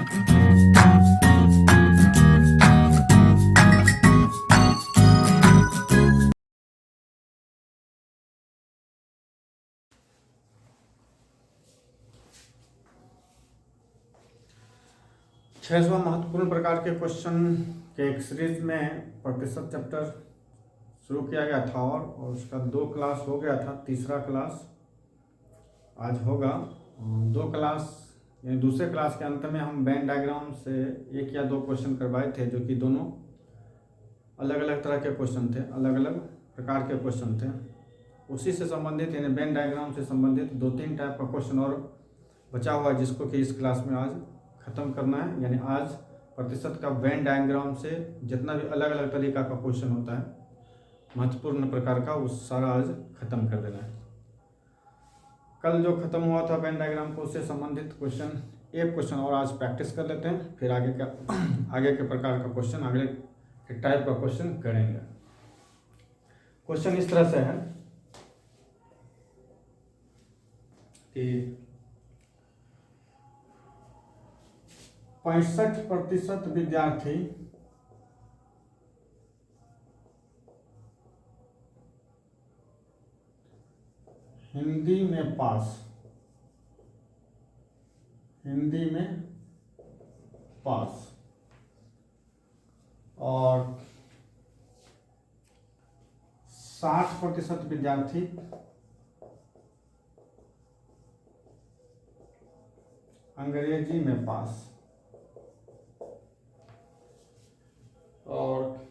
छठवां महत्वपूर्ण प्रकार के क्वेश्चन के एक सीरीज में प्रतिशत चैप्टर शुरू किया गया था और उसका 2 क्लास हो गया था। तीसरा क्लास आज होगा। 2 क्लास यानी दूसरे क्लास के अंत में हम वेन डायग्राम से 1 या 2 क्वेश्चन करवाए थे, जो कि दोनों अलग अलग तरह के क्वेश्चन थे, अलग अलग प्रकार के क्वेश्चन थे। उसी से संबंधित यानी वेन डायग्राम से संबंधित 2-3 टाइप का क्वेश्चन और बचा हुआ है, जिसको कि इस क्लास में आज खत्म करना है। यानी आज प्रतिशत का वेन डायग्राम से जितना भी अलग अलग तरीका का क्वेश्चन होता है महत्वपूर्ण प्रकार का, उस सारा आज खत्म कर देना है। कल जो खत्म हुआ था वेन डायग्राम को, उससे संबंधित क्वेश्चन एक क्वेश्चन और आज प्रैक्टिस कर लेते हैं, फिर आगे के प्रकार का क्वेश्चन, आगे के टाइप का क्वेश्चन करेंगे। क्वेश्चन इस तरह से है कि 65% विद्यार्थी हिंदी में पास और 60% विद्यार्थी अंग्रेजी में पास और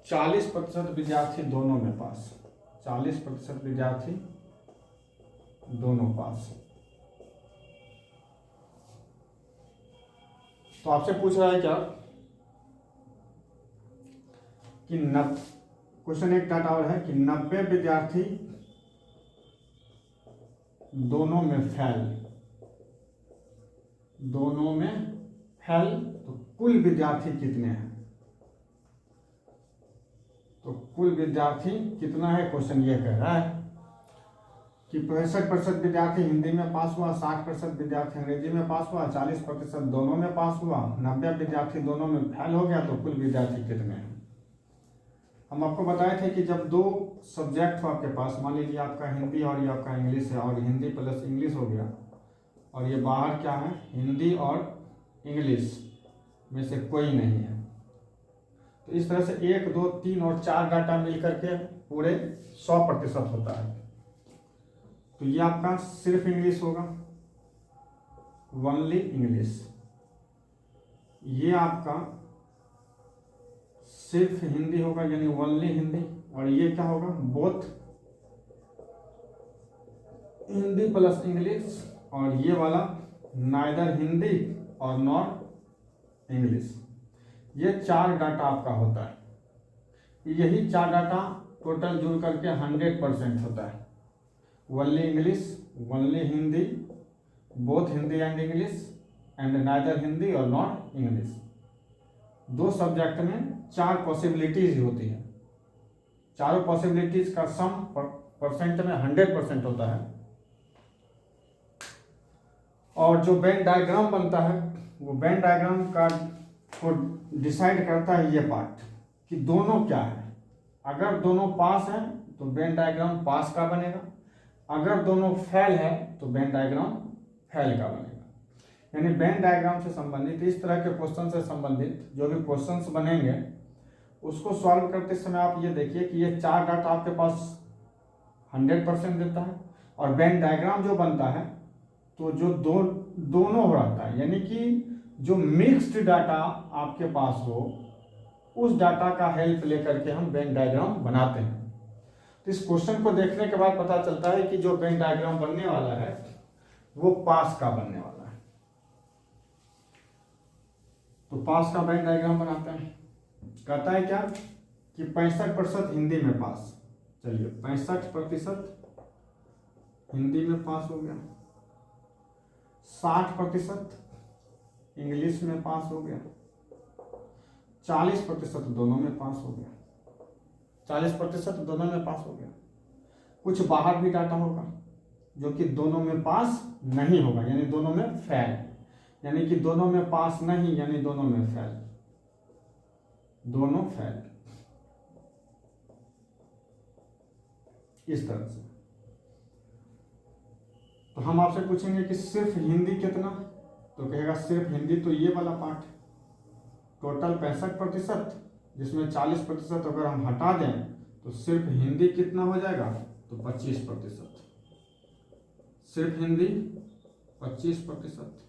40% विद्यार्थी दोनों में पास। 40% विद्यार्थी दोनों पास। तो आपसे पूछ रहा है क्या कि क्वेश्चन एक डाटा और है कि 90 विद्यार्थी दोनों में फेल, तो कुल विद्यार्थी कितने हैं? तो कुल विद्यार्थी कितना है, क्वेश्चन ये कह रहा है कि 65% विद्यार्थी हिंदी में पास हुआ, 60% विद्यार्थी अंग्रेजी में पास हुआ, 40% दोनों में पास हुआ, 90 विद्यार्थी दोनों में फेल हो गया, तो कुल विद्यार्थी कितने हैं? हम आपको बताए थे कि जब 2 सब्जेक्ट हो आपके पास, मान लीजिए आपका हिंदी और ये आपका इंग्लिश है, और हिंदी प्लस इंग्लिश हो गया, और ये बाहर क्या है, हिंदी और इंग्लिश में से कोई नहीं है, तो इस तरह से 1, 2, 3 और 4 डाटा मिल करके पूरे 100% होता है। तो ये आपका सिर्फ इंग्लिश होगा, ओनली इंग्लिश। ये आपका सिर्फ हिंदी होगा, यानी ओनली हिंदी। और ये क्या होगा, बोथ हिंदी प्लस इंग्लिश। और ये वाला नाइदर हिंदी और नॉट इंग्लिश। ये 4 डाटा आपका होता है। यही 4 डाटा टोटल जुड़ करके 100% होता है। Only English, only Hindi, both Hindi and English, and neither Hindi और नॉट इंग्लिश। 2 सब्जेक्ट में 4 पॉसिबिलिटीज होती है। चारों पॉसिबिलिटीज का सम परसेंट में 100% होता है। और जो वेन डायग्राम बनता है, वो वेन डायग्राम का को डिसाइड करता है ये पार्ट कि दोनों क्या है। अगर दोनों पास हैं तो वेन डायग्राम पास का बनेगा, अगर दोनों फेल है तो वेन डायग्राम फेल का बनेगा। यानी वेन डायग्राम से संबंधित इस तरह के क्वेश्चन से संबंधित जो भी क्वेश्चंस बनेंगे, उसको सॉल्व करते समय आप ये देखिए कि ये 4 डाटा आपके पास 100% देता है, और वेन डायग्राम जो बनता है तो जो दोनों रहता है, यानी कि जो मिक्स्ड डाटा आपके पास हो, उस डाटा का हेल्प लेकर के हम वेन डायग्राम बनाते हैं। तो इस क्वेश्चन को देखने के बाद पता चलता है कि जो वेन डायग्राम बनने वाला है वो पास का बनने वाला है। तो पास का वेन डायग्राम बनाते हैं। कहता है क्या कि 65% हिंदी में पास। चलिए 65% हिंदी में पास हो गया, 60% इंग्लिश में पास हो गया, 40% दोनों में पास हो गया, 40% दोनों में पास हो गया। कुछ बाहर भी डाटा होगा जो कि दोनों में पास नहीं होगा, यानी दोनों में फेल। यानी कि दोनों में पास नहीं, यानी दोनों में फेल, दोनों फेल, इस तरह से। तो हम आपसे पूछेंगे कि सिर्फ हिंदी कितना, तो कहेगा सिर्फ हिंदी तो ये वाला पार्ट, टोटल 65%, जिसमें 40% अगर हम हटा दें तो सिर्फ हिंदी कितना हो जाएगा, तो 25%। सिर्फ हिंदी 25%।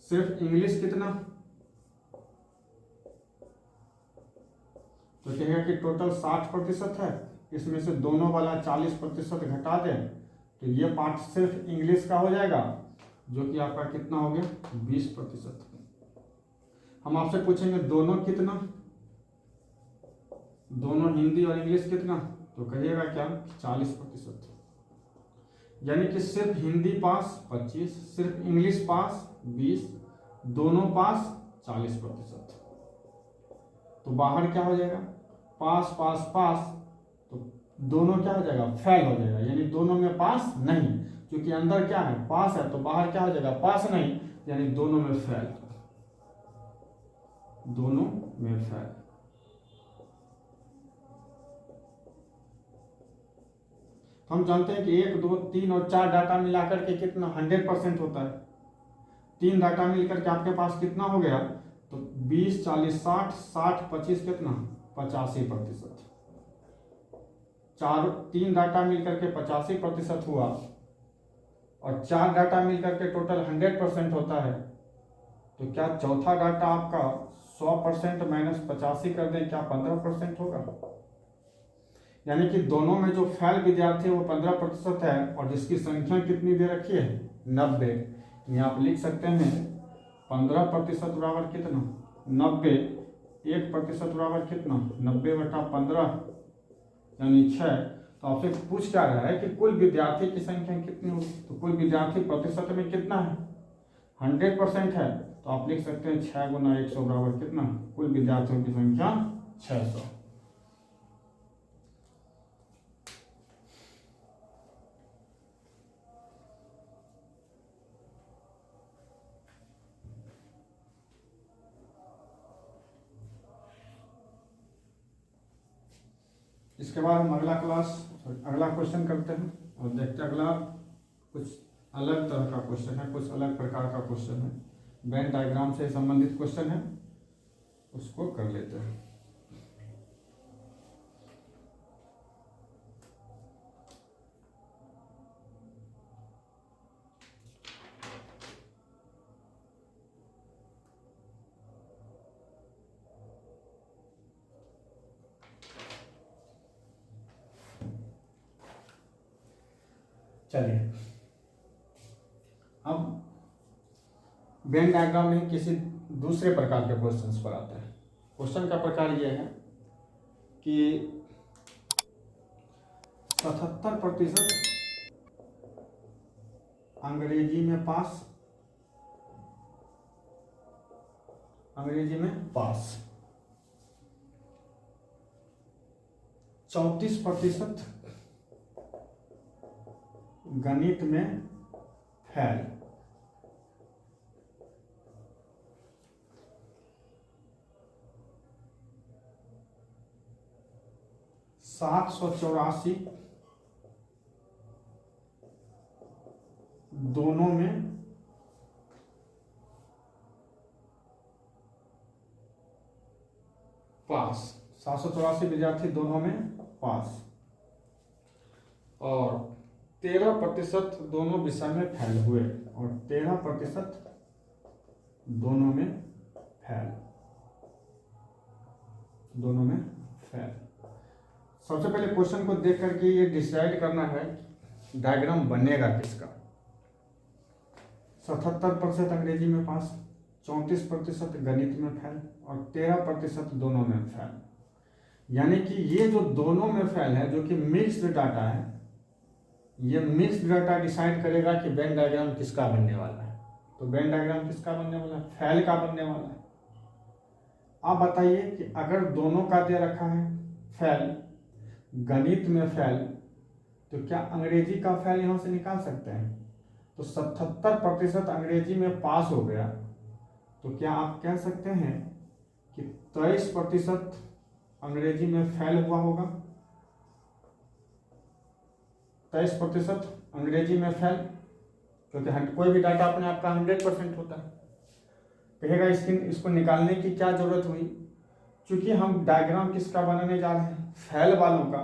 सिर्फ इंग्लिश कितना, तो कहेगा कि टोटल 60% है, इसमें से दोनों वाला 40% घटा दें तो ये पार्ट सिर्फ इंग्लिश का हो जाएगा, जो कि आपका कितना हो गया, 20%। हम आपसे पूछेंगे दोनों कितना, दोनों हिंदी और इंग्लिश कितना, तो कहिएगा क्या, 40%। यानी कि सिर्फ हिंदी पास 25, सिर्फ इंग्लिश पास 20, दोनों पास 40%। तो बाहर क्या हो जाएगा, पास पास पास, तो दोनों क्या हो जाएगा, फेल हो जाएगा, यानी दोनों में पास नहीं, क्योंकि अंदर क्या है, पास है, तो बाहर क्या हो जाएगा, पास नहीं, यानी दोनों में फेल, दोनों में फेल। हम जानते हैं कि 1, 2, 3 और 4 डाटा मिलाकर के कितना 100% होता है। 3 डाटा मिलकर के आपके पास कितना हो गया, तो 20, 40, 60, 60, 25 कितना, 85%। 3 डाटा मिलकर के 85% हुआ, और 4 डाटा मिलकर के टोटल 100% होता है। तो क्या चौथा डाटा आपका 100% माइनस 85 कर दें, क्या 15% होगा? यानी कि दोनों में जो फेल विद्यार्थी है वो 15% है, और जिसकी संख्या कितनी दे रखी है, 90। यहाँ आप लिख सकते हैं 15% बराबर कितना, 90, 1% बराबर कितना, 90/15 यानी 6। तो आपसे पूछ क्या रहा है कि कुल विद्यार्थी की संख्या कितनी होगी, तो कुल विद्यार्थी प्रतिशत में कितना है, 100% है, तो आप लिख सकते हैं 6 × 100 बराबर कितना, कुल विद्यार्थियों की संख्या 600। इसके बाद हम अगला क्वेश्चन करते हैं और देखते हैं। अगला कुछ अलग तरह का क्वेश्चन है, कुछ अलग प्रकार का क्वेश्चन है, वेन डायग्राम से संबंधित क्वेश्चन है, उसको कर लेते हैं। चलिए, अब वेन डायग्राम में किसी दूसरे प्रकार के क्वेश्चंस पर आते हैं। क्वेश्चन का प्रकार यह है कि 77% अंग्रेजी में पास, अंग्रेजी में पास, 34% गणित में फेल, 784 दोनों में पास, 784 विद्यार्थी दोनों में पास, और 13% दोनों विषय में फेल हुए, और 13% दोनों में फेल, दोनों में फेल। सबसे पहले क्वेश्चन को देख करके ये डिसाइड करना है डायग्राम बनेगा किसका। 77% अंग्रेजी में पास, 34% गणित में फेल, और 13% दोनों में फेल। यानी कि ये जो दोनों में फेल है, जो कि मिक्स्ड डाटा है, ये मिक्स्ड डाटा डिसाइड करेगा कि वेन डायग्राम किसका बनने वाला है। तो वेन डायग्राम किसका बनने वाला है, फेल का बनने वाला है। आप बताइए कि अगर दोनों का दे रखा है फेल, गणित में फेल, तो क्या अंग्रेजी का फेल यहाँ से निकाल सकते हैं? तो 77% अंग्रेजी में पास हो गया, तो क्या आप कह सकते हैं कि 23% अंग्रेजी में फेल हुआ होगा? 23% अंग्रेजी में फेल, क्योंकि कोई भी डाटा अपने आप का 100% होता है। कहेगा इसको निकालने की क्या जरूरत हुई? क्योंकि हम डायग्राम किसका बनाने जा रहे हैं? फेल वालों का।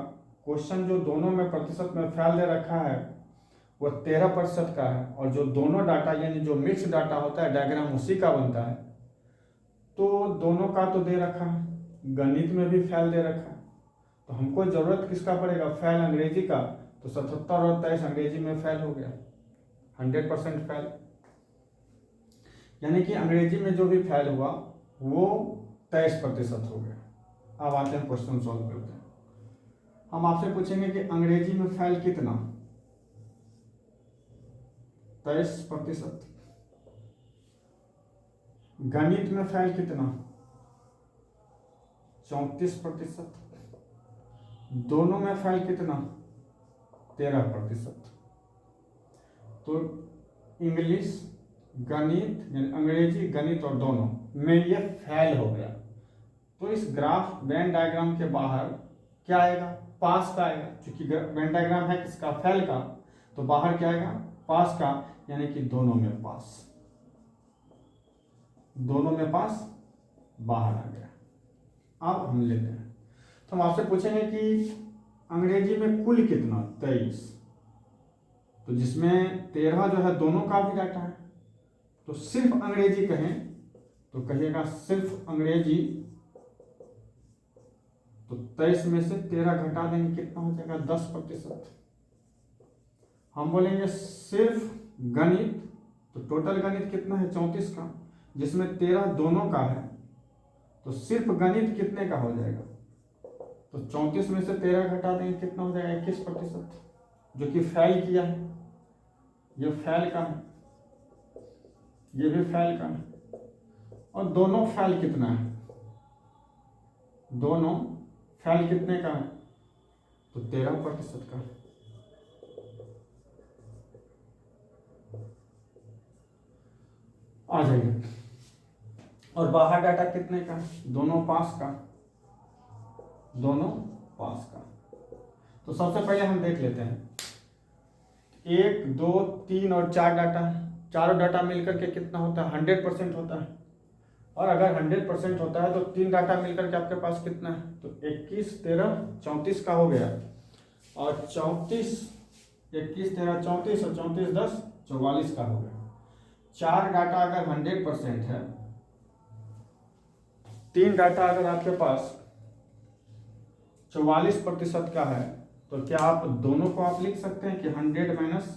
क्वेश्चन जो दोनों में प्रतिशत में फेल दे रखा है वो 13% का है, और जो दोनों डाटा यानी जो मिक्स डाटा होता है डायग्राम उसी का बनता है। तो दोनों का तो दे रखा है, गणित में भी फेल दे रखा है, तो हमको जरूरत किसका पड़ेगा? फेल अंग्रेजी का। तो 77 और 23 अंग्रेजी में फेल हो गया, 100% फेल। यानी कि अंग्रेजी में जो भी फेल हुआ वो 23% हो गया। अब आते हैं क्वेश्चन सॉल्व करते हैं। हम आपसे पूछेंगे कि अंग्रेजी में फेल कितना? 23%। गणित में फेल कितना? 34%। दोनों में फेल कितना? 13%। तो इंग्लिश, गणित यानी अंग्रेजी, गणित और दोनों में ये फेल हो गया। तो इस ग्राफ वेन डायग्राम के बाहर क्या आएगा? पास का आएगा, क्योंकि वेन डायग्राम है किसका? फेल का। तो बाहर क्या आएगा? पास का, यानी कि दोनों में पास। दोनों में पास बाहर आ गया। अब हम लेते हैं, तो हम आपसे पूछेंगे कि अंग्रेजी में कुल कितना? 23। तो जिसमें 13 जो है दोनों का भी डाटा है, तो सिर्फ अंग्रेजी कहें तो कहिएगा सिर्फ अंग्रेजी। तो 23 में से 13 घटा देंगे, कितना हो जाएगा? 10%। हम बोलेंगे सिर्फ गणित, तो टोटल गणित कितना है? 34 का, जिसमें 13 दोनों का है, तो सिर्फ गणित कितने का हो जाएगा? तो 34 में से 13 घटा देंगे, कितना हो जाएगा? 21%, जो कि फेल किया है। ये फेल का है, ये भी फेल का है, और दोनों फेल कितना है? दोनों फेल कितने का है? तो 13% का। आ जाइए, और बाहर डाटा कितने का है? दोनों पास का। दोनों पास का। तो सबसे पहले हम देख लेते हैं, 1, 2, 3 और 4 डाटा है। चारों डाटा मिलकर के कितना होता है? 100% होता है। और अगर 100% होता है तो 3 डाटा मिलकर के आपके पास कितना है? तो 21, 13, 34 का हो गया। और 34, 21, 13, 34 और 34, 10, 44 का हो गया। 4 डाटा अगर 100% है, 3 डाटा अगर आपके पास 44% का है, तो क्या आप दोनों को आप लिख सकते हैं कि 100 माइनस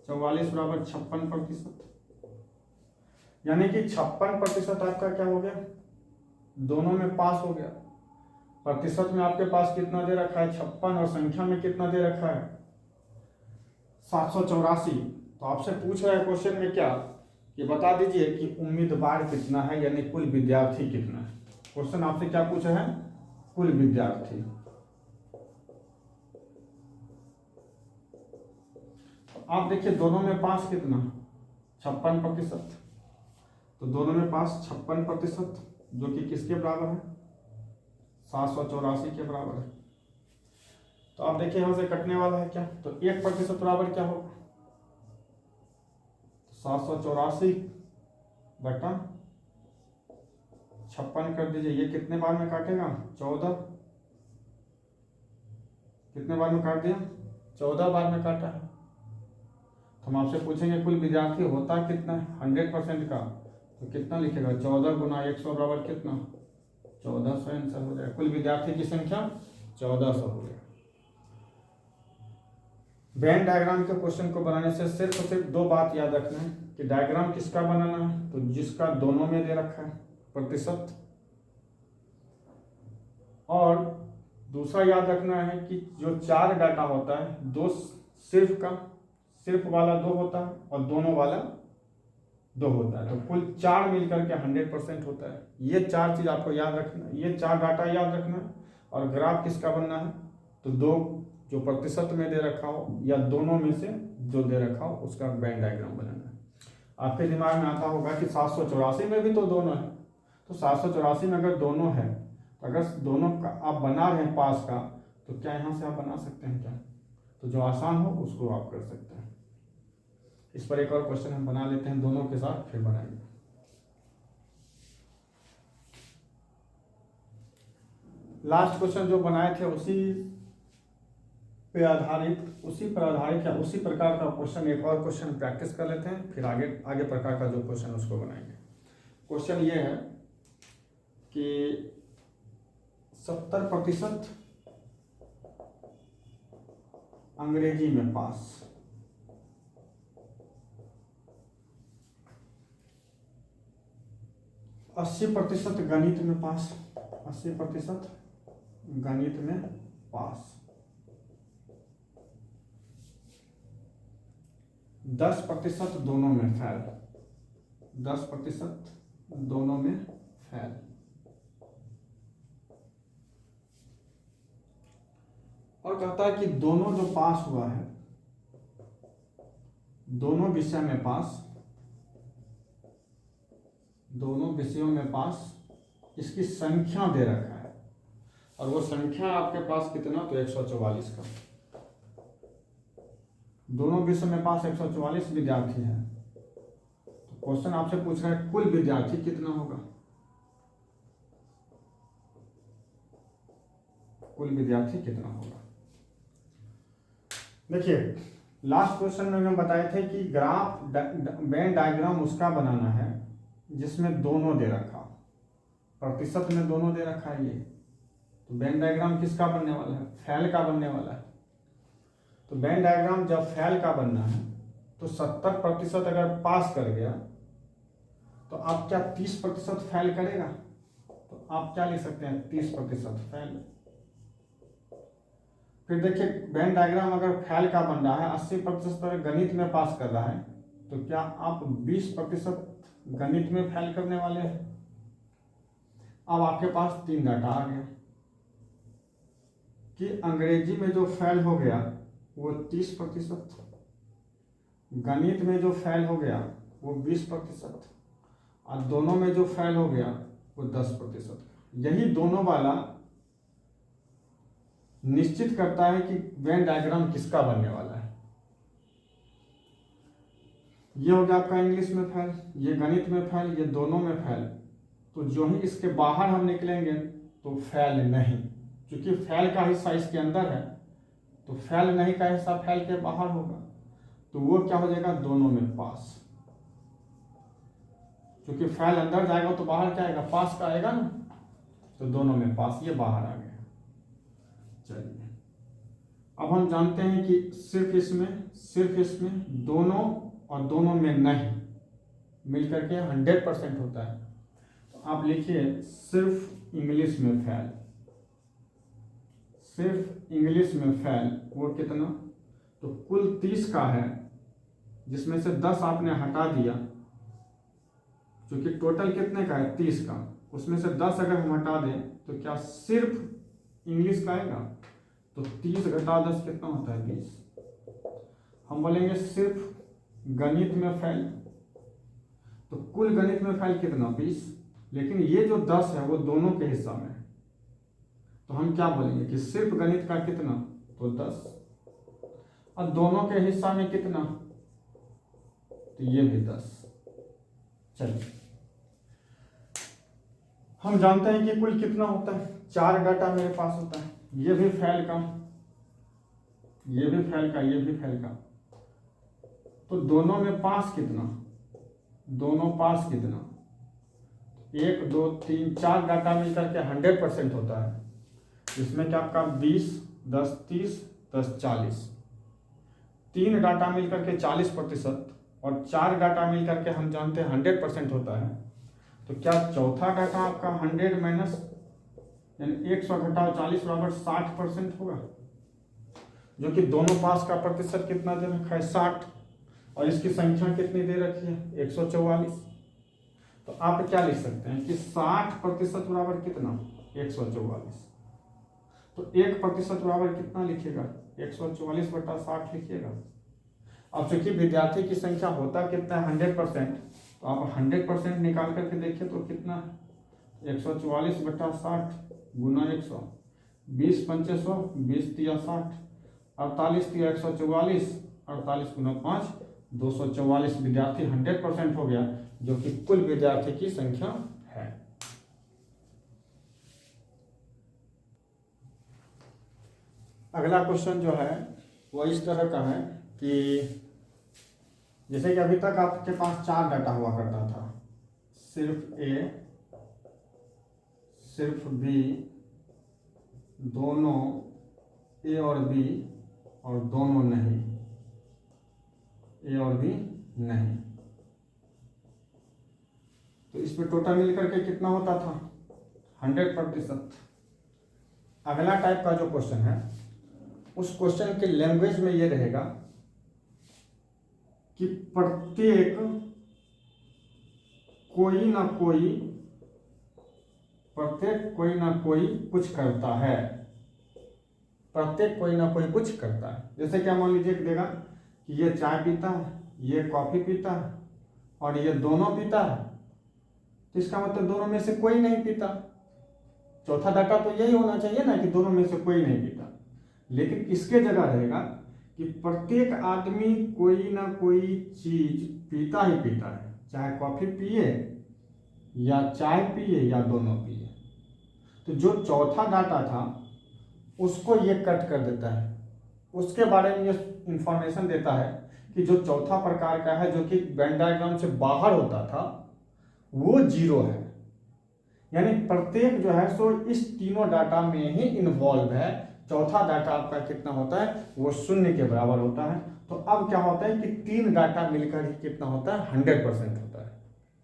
44 बराबर 56%? यानी कि 56% आपका क्या हो गया? दोनों में पास हो गया। प्रतिशत में आपके पास कितना दे रखा है? 56, और संख्या में कितना दे रखा है? 784। तो आपसे पूछ रहा है क्वेश्चन में क्या, कि बता दीजिए कि उम्मीदवार कितना है, यानी कुल विद्यार्थी कितना है। क्वेश्चन आपसे क्या पूछा है? कुल विद्यार्थी। आप देखिए दोनों में पास कितना? 56%। तो दोनों में पास 56%, जो कि किसके बराबर है? 784 के बराबर है। तो आप देखिए यहां से कटने वाला है क्या? तो 1% बराबर क्या होगा? 784 बटा 56 कर दीजिए। ये कितने बार में काटेगा? 14। कितने बार में काट दिया? 14 बार में काटा है। हम आपसे पूछेंगे कुल विद्यार्थी होता कितना है? 100% का, तो कितना लिखेगा? 14 गुना 100 बराबर कितना? 1400 आंसर हो जाएगा। कुल विद्यार्थी की संख्या 1400 हो गया। वेन डायग्राम के क्वेश्चन को बनाने से सिर्फ और सिर्फ 2 बात याद रखना है, कि डायग्राम किसका बनाना है? तो जिसका दोनों में दे रखा है प्रतिशत, और दूसरा याद रखना है कि जो 4 डाटा होता है, 2 सिर्फ वाला 2 होता है, और दोनों वाला 2 होता है। तो कुल 4 मिलकर के 100% होता है। ये 4 चीज आपको याद रखना है, ये 4 डाटा याद रखना है। और ग्राफ किसका बनना है? तो 2 जो प्रतिशत में दे रखा हो या दोनों में से जो दे रखा हो उसका वेन डायग्राम बनाना है। आपके दिमाग में आता होगा कि 784 में भी तो दोनों है, तो 784 में अगर दोनों है तो अगर दोनों का आप बना रहे हैं पास का, तो क्या यहाँ से आप बना सकते हैं क्या? तो जो आसान हो उसको आप कर सकते हैं। इस पर एक और क्वेश्चन हम बना लेते हैं दोनों के साथ, फिर बनाएंगे। लास्ट क्वेश्चन जो बनाए थे उसी पर आधारित या उसी प्रकार का क्वेश्चन, एक और क्वेश्चन प्रैक्टिस कर लेते हैं, फिर आगे प्रकार का जो क्वेश्चन उसको बनाएंगे। क्वेश्चन ये है कि 70% अंग्रेजी में पास, 80% गणित में पास, 80% गणित में पास, 10% दोनों में फेल, 10% दोनों में फेल, और कहता है कि दोनों जो पास हुआ है, दोनों विषय में पास, दोनों विषयों में पास, इसकी संख्या दे रखा है, और वो संख्या आपके पास कितना, तो 144 का। दोनों विषय में पास 144 विद्यार्थी है, तो क्वेश्चन आपसे पूछ रहा है कुल विद्यार्थी कितना होगा, कुल विद्यार्थी कितना होगा। देखिए लास्ट क्वेश्चन में हम बताए थे कि ग्राफ वेन डायग्राम उसका बनाना है जिसमें दोनों दे रखा, प्रतिशत में दोनों दे रखा है ये, तो वेन डायग्राम किसका बनने वाला है, फैल का बनने वाला है। तो वेन डायग्राम जब फैल का बनना है तो 70% अगर पास कर गया तो आप क्या 30% फैल करेगा, तो आप क्या लिख सकते हैं 30% फैल। फिर देखिए वेन डायग्राम अगर फैल का बन रहा है, 80% अगर गणित में पास कर रहा है, तो क्या आप 20% गणित में फैल करने वाले हैं। अब आपके पास 3 डाटा आ गया कि अंग्रेजी में जो फेल हो गया वो 30%, गणित में जो फेल हो गया वो 20%, और दोनों में जो फेल हो गया वो 10%। यही दोनों वाला निश्चित करता है कि वेन डायग्राम किसका बनने वाला है। ये हो गया आपका इंग्लिश में फेल, ये गणित में फेल, ये दोनों में फेल। तो जो ही इसके बाहर हम निकलेंगे तो फेल नहीं, क्योंकि फेल का हिस्सा इसके अंदर है, तो फेल नहीं का हिस्सा फेल के बाहर होगा, तो वो क्या हो जाएगा, दोनों में पास। क्योंकि फेल अंदर जाएगा तो बाहर क्या आएगा, पास का आएगा ना, तो दोनों में पास, ये बाहर आ गया। चलिए अब हम जानते हैं कि सिर्फ इसमें दोनों और दोनों में नहीं मिलकर के 100% होता है। तो आप लिखिए सिर्फ इंग्लिश में फेल, सिर्फ इंग्लिश में फेल वो कितना, तो कुल 30 का है, जिसमें से 10 आपने हटा दिया, क्योंकि टोटल कितने का है 30 का, उसमें से 10 अगर हम हटा दें तो क्या सिर्फ इंग्लिश का आएगा, तो 30 घटा 10 कितना होता है 20। हम बोलेंगे सिर्फ गणित में फेल, तो कुल गणित में फेल कितना 20, लेकिन ये जो 10 है वो दोनों के हिस्सा में है, तो हम क्या बोलेंगे कि सिर्फ गणित का कितना, तो 10, और दोनों के हिस्सा में कितना, तो ये भी 10। चलिए हम जानते हैं कि कुल कितना होता है, 4 डाटा मेरे पास होता है, ये भी फेल का, ये भी फेल का, ये भी फेल का, तो दोनों में पास कितना, दोनों पास कितना, 1 2 3 4 डाटा मिलकर के 100% होता है, जिसमें क्या आपका 20 10 30 10 40, 3 डाटा मिलकर के 40% और 4 डाटा मिलकर के हम जानते हैं 100% होता है। तो क्या चौथा डाटा आपका 100 माइनस यानी 100 घटाओ 40 बराबर 60% होगा, जो कि दोनों पास का प्रतिशत कितना दे रखा है 60, और इसकी संख्या कितनी दे रखी है 144। तो आप क्या लिख सकते हैं कि 60% बराबर कितना 144। तो 1% बराबर कितना लिखिएगा, 144/60 लिखिएगा। अब चूंकि विद्यार्थी की संख्या होता कितना है 100%, तो आप 100% निकाल करके देखिए तो कितना है 144/60 गुना 100, 20×5 100, 20×3 60, 48×3 144, 48 गुना 5 244 विद्यार्थी 100% हो गया, जो कि कुल विद्यार्थी की संख्या है। अगला क्वेश्चन जो है वो इस तरह का है कि जैसे कि अभी तक आपके पास 4 डाटा हुआ करता था, सिर्फ ए, सिर्फ बी, दोनों ए और बी, और दोनों नहीं, ए और बी नहीं। तो इसमें टोटल मिलकर के कितना होता था 100%। अगला टाइप का जो क्वेश्चन है उस क्वेश्चन के लैंग्वेज में ये रहेगा कि प्रत्येक कोई ना कोई कुछ करता है, प्रत्येक कोई ना कोई कुछ करता है। जैसे क्या मान लीजिए देगा कि ये चाय पीता है, ये कॉफी पीता है और ये दोनों पीता है, तो इसका मतलब दोनों में से कोई नहीं पीता। चौथा डाटा तो यही होना चाहिए ना कि दोनों में से कोई नहीं पीता, लेकिन इसके जगह रहेगा कि प्रत्येक आदमी कोई ना कोई चीज पीता ही पीता है, चाहे कॉफी पिए या चाय पिए या दोनों पिए। तो जो चौथा डाटा था उसको ये कट कर देता है, उसके बारे में ये इंफॉर्मेशन देता है कि जो चौथा प्रकार का है जो कि वेन डायग्राम से बाहर होता था वो 0 है, यानी प्रत्येक जो है सो इस तीनों डाटा में ही इन्वॉल्व है। चौथा डाटा आपका कितना होता है वो 0 के बराबर होता है। तो अब क्या होता है कि 3 डाटा मिलकर ही कितना होता है 100% होता है।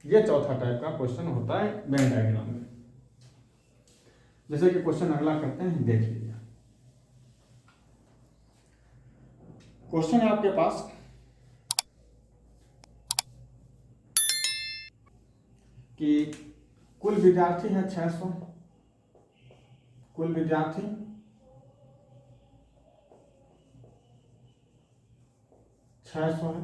ये चौथा टाइप का क्वेश्चन होता है वेन डायग्राम में। जैसे कि क्वेश्चन अगला करते हैं, देख लीजिए। क्वेश्चन है आपके पास कि कुल विद्यार्थी है 600, कुल विद्यार्थी 600 है,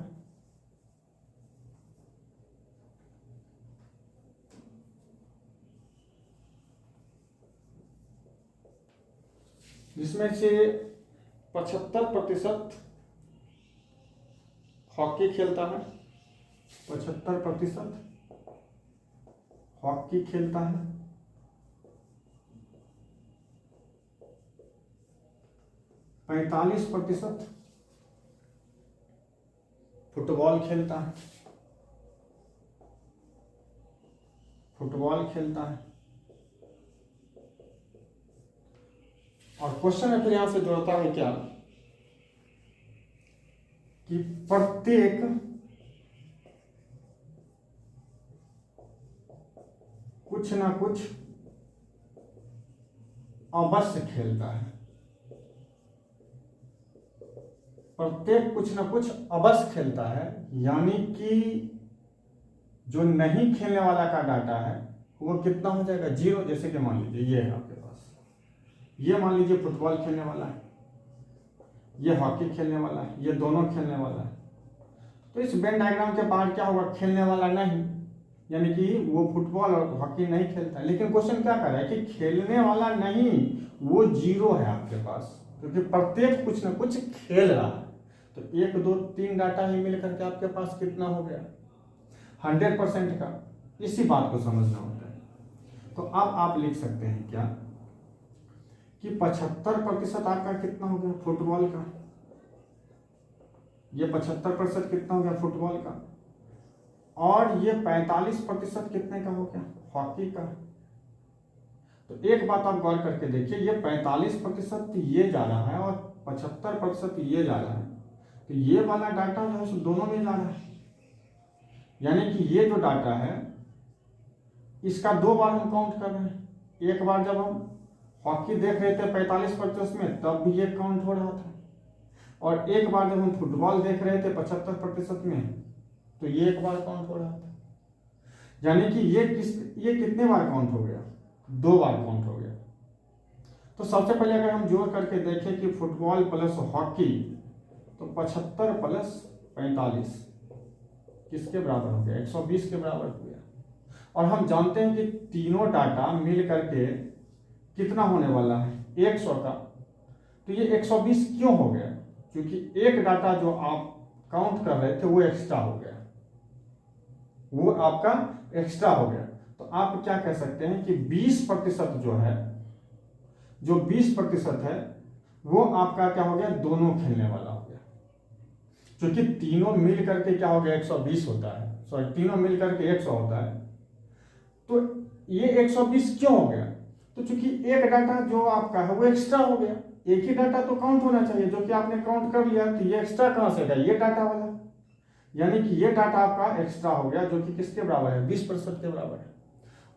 जिसमें से 75% हॉकी खेलता है, 75% हॉकी खेलता है, 45% फुटबॉल खेलता है, फुटबॉल खेलता है। और क्वेश्चन है फिर यहां से जोड़ता है क्या कि प्रत्येक कुछ ना कुछ अवश्य खेलता है, प्रत्येक कुछ ना कुछ अवश्य खेलता है, यानी कि जो नहीं खेलने वाला का डाटा है वो कितना हो जाएगा 0। जैसे कि मान लीजिए ये है आपके पास, ये मान लीजिए फुटबॉल खेलने वाला है, ये हॉकी खेलने वाला है, ये दोनों खेलने वाला है। तो इस वेन डायग्राम के बाहर क्या होगा, खेलने वाला नहीं, यानी कि वो फुटबॉल और हॉकी नहीं खेलता है। लेकिन क्वेश्चन क्या कर रहा है कि खेलने वाला नहीं, वो 0 है आपके पास, क्योंकि प्रत्येक कुछ ना कुछ खेल रहा है। तो 1 2 3 डाटा ही मिल करके आपके पास कितना हो गया 100% का। इसी बात को समझना होता है। तो अब आप लिख सकते हैं क्या कि 75% आपका कितना हो गया फुटबॉल का, ये 75% कितना हो गया फुटबॉल का, और ये 45% कितने का हो गया हॉकी का। तो एक बात आप गौर करके देखिए, ये 45% ये जा रहा है और 75% ये जा रहा है, तो ये वाला डाटा जो है दोनों में जा रहा है। यानी कि ये जो डाटा है इसका 2 बार हम काउंट कर रहे हैं। एक बार जब हम हॉकी देख रहे थे 45% में, तब भी ये काउंट हो रहा था, और एक बार जब हम फुटबॉल देख रहे थे 75% में, तो ये एक बार काउंट हो रहा था। यानी कि ये कितने बार काउंट हो गया 2 बार काउंट हो गया। तो सबसे पहले अगर हम जोड़ करके देखें कि फुटबॉल प्लस हॉकी, तो 75 प्लस 45 किसके बराबर हो गया? 120 के बराबर हो गया। और हम जानते हैं कि तीनों डाटा मिल करके कितना होने वाला है? 100 का। तो ये 120 क्यों हो गया? क्योंकि एक डाटा जो आप काउंट कर रहे थे वो एक्स्ट्रा हो गया, वो आपका एक्स्ट्रा हो गया। तो आप क्या कह सकते हैं कि 20% जो है, जो 20% है वो आपका क्या हो गया? दोनों खेलने वाला हो गया। क्योंकि तीनों मिल करके क्या हो गया? 120 होता है, सॉरी तीनों मिल करके 100 होता है। तो ये 120 क्यों हो गया? तो चूंकि एक डाटा जो आपका है वो एक्स्ट्रा हो गया। एक ही डाटा तो काउंट होना चाहिए, जो कि आपने काउंट कर लिया, तो ये एक्स्ट्रा कहां से गया? ये डाटा वाला, यानी कि ये डाटा आपका एक्स्ट्रा हो गया, जो कि किसके बराबर है? 20% के बराबर है।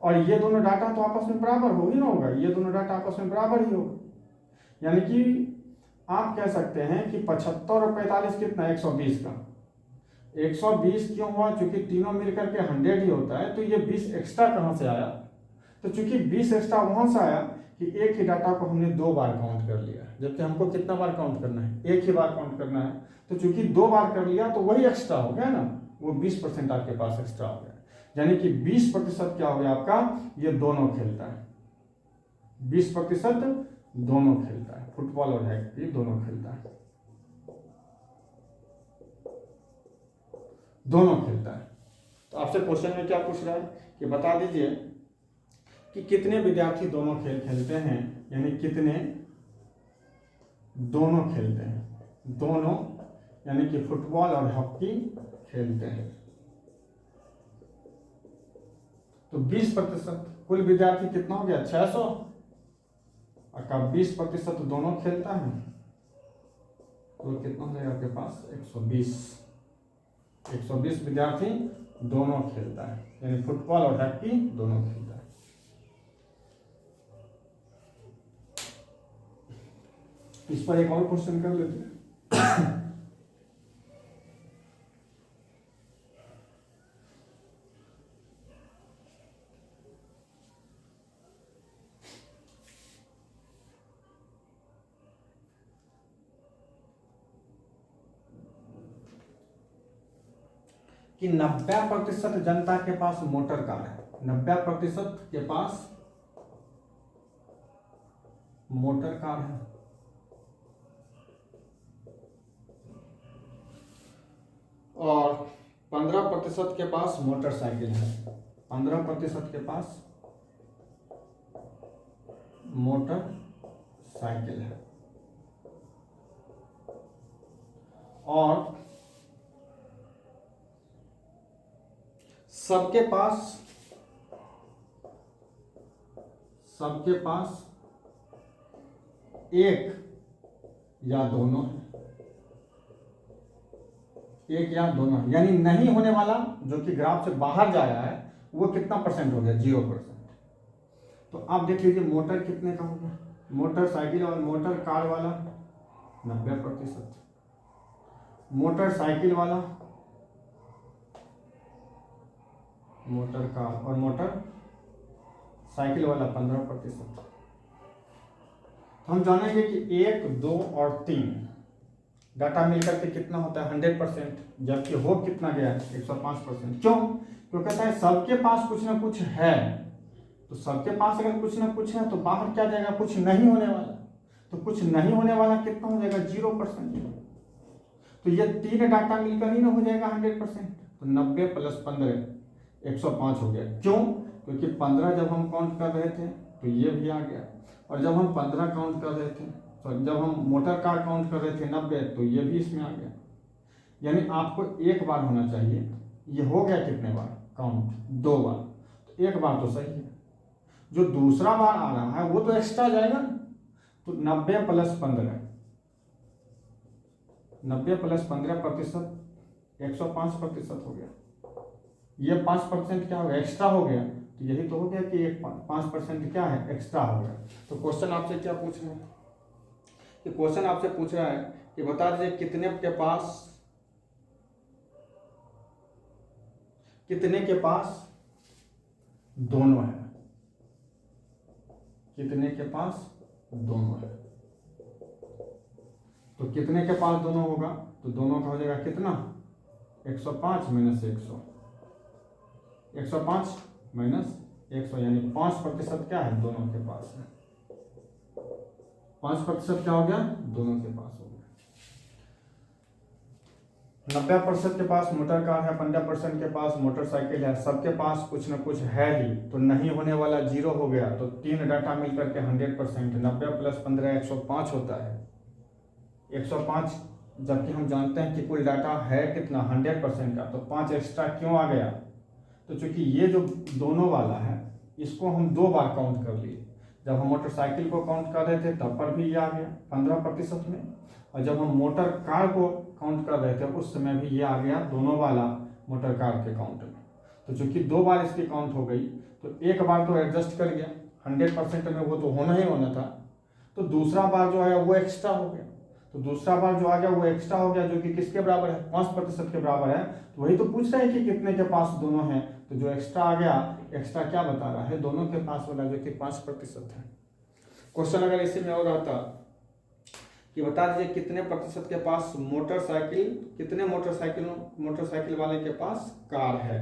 और ये दोनों डाटा तो आपस में बराबर हो ही ना होगा, ये दोनों डाटा आपस में बराबर ही होगा। यानी कि आप कह सकते हैं कि 75 और 45 कितना? 120 का। 120 क्यों हुआ? क्योंकि तीनों मिलकर के 100 ही होता है। तो ये 20 एक्स्ट्रा कहां से आया? तो चूंकि 20 एक्स्ट्रा वहां से आया कि एक ही डाटा को हमने 2 बार काउंट कर लिया, जबकि हमको कितना बार काउंट करना है? एक ही बार काउंट करना है। तो चूंकि 2 बार कर लिया तो वही एक्स्ट्रा हो गया ना, वो 20% आपके पास एक्स्ट्रा हो गया। यानी कि 20% क्या हो गया आपका? ये दोनों खेलता है, 20% दोनों खेलता है, फुटबॉल और हॉकी दोनों खेलता है, दोनों खेलता है। तो आपसे क्वेश्चन में क्या पूछ रहा है कि बता दीजिए कि कितने विद्यार्थी दोनों खेल खेलते हैं, यानी कितने दोनों खेलते हैं, दोनों यानी कि फुटबॉल और हॉकी खेलते हैं। तो 20% कुल विद्यार्थी कितना हो गया? 600, और का 20% दोनों खेलता है, तो कितना हो जाएगा आपके पास? 120। 120 विद्यार्थी दोनों खेलता है, यानी फुटबॉल और हॉकी दोनों खेलता है। इस पर एक और क्वेश्चन कर लेते हैं। कि 90% जनता के पास मोटर कार है, 90% के पास मोटर कार है, और 15% के पास मोटरसाइकिल है, 15% के पास मोटरसाइकिल है, और सबके पास एक या दोनों है, एक या दोनों, यानी नहीं होने वाला जो कि ग्राफ से बाहर जा रहा है वो कितना परसेंट हो गया? 0%। तो आप देख लीजिए मोटर कितने का हो गया? मोटरसाइकिल और मोटर कार वाला 90%, मोटरसाइकिल वाला, मोटर कार और मोटर साइकिल वाला 15%। तो हम जानेंगे कि 1, 2 और 3 डाटा मिलकर के कितना होता है? 100%, जबकि हो कितना गया? 105%। क्यों? क्योंकि कहता है सबके पास कुछ ना कुछ है। तो सबके पास अगर कुछ ना कुछ है तो बाहर क्या जाएगा? कुछ नहीं होने वाला। तो कुछ नहीं होने वाला कितना हो जाएगा? 0%। तो ये 3 डाटा मिलकर ही ना हो जाएगा 100%। तो 90 + 15 105 हो गया। क्यों? क्योंकि 15 जब हम काउंट कर रहे थे तो ये भी आ गया, और जब हम 15 काउंट कर रहे थे, तो जब हम मोटर कार काउंट कर रहे थे 90, तो ये भी इसमें आ गया। यानी आपको एक बार होना चाहिए, ये हो गया कितने बार काउंट? 2 बार। तो एक बार तो सही है, जो दूसरा बार आ रहा है वो तो एक्स्ट्रा जाएगा ना। तो 90 + 15, 90 + 15% 105% हो गया। ये 5% क्या हो गया? एक्स्ट्रा हो गया। तो यही तो हो गया कि एक 5% क्या है? एक्स्ट्रा हो गया। तो क्वेश्चन आपसे क्या पूछ रहे हैं कि क्वेश्चन आपसे पूछ रहा है कि बता दीजिए कितने के पास दोनों है, कितने के पास दोनों है। तो कितने के पास दोनों होगा? तो दोनों का हो जाएगा कितना? 105 माइनस 100, 105 माइनस 100 यानी 5% क्या है? दोनों के पास है। 5% क्या हो गया? दोनों के पास हो गया। 90% के पास मोटर कार है, 15% के पास मोटरसाइकिल है, सबके पास कुछ न कुछ है ही, तो नहीं होने वाला 0 हो गया। तो 3 डाटा मिलकर के 100%, 90 प्लस 15 105 होता है। 105, जबकि हम जानते हैं कि कुल डाटा है कितना? 100% का, तो 5 एक्स्ट्रा क्यों आ गया? तो चूंकि ये जो दोनों वाला है इसको हम 2 बार काउंट कर लिए। जब हम मोटरसाइकिल को काउंट कर रहे थे तब पर भी ये आ गया 15% में, और जब हम मोटर कार को काउंट कर रहे थे उस समय भी ये आ गया दोनों वाला मोटर कार के काउंट में। तो चूंकि 2 बार इसकी काउंट हो गई तो एक बार तो एडजस्ट कर गया 100% में, वो तो होना ही होना था। तो दूसरा बार जो है वो एक्स्ट्रा हो गया। तो दूसरा बार जो आ गया वो एक्स्ट्रा हो गया, जो कि किसके बराबर है? 5% के बराबर है। तो वही तो पूछ रहे हैं कि कितने के पास दोनों हैं। तो जो एक्स्ट्रा आ गया, एक्स्ट्रा क्या बता रहा है? दोनों के पास वाला, जो कि 5% है। क्वेश्चन अगर इसी में हो रहता कि बता दीजिए कितने प्रतिशत के पास मोटरसाइकिल, कितने मोटरसाइकिल वाले के पास कार है।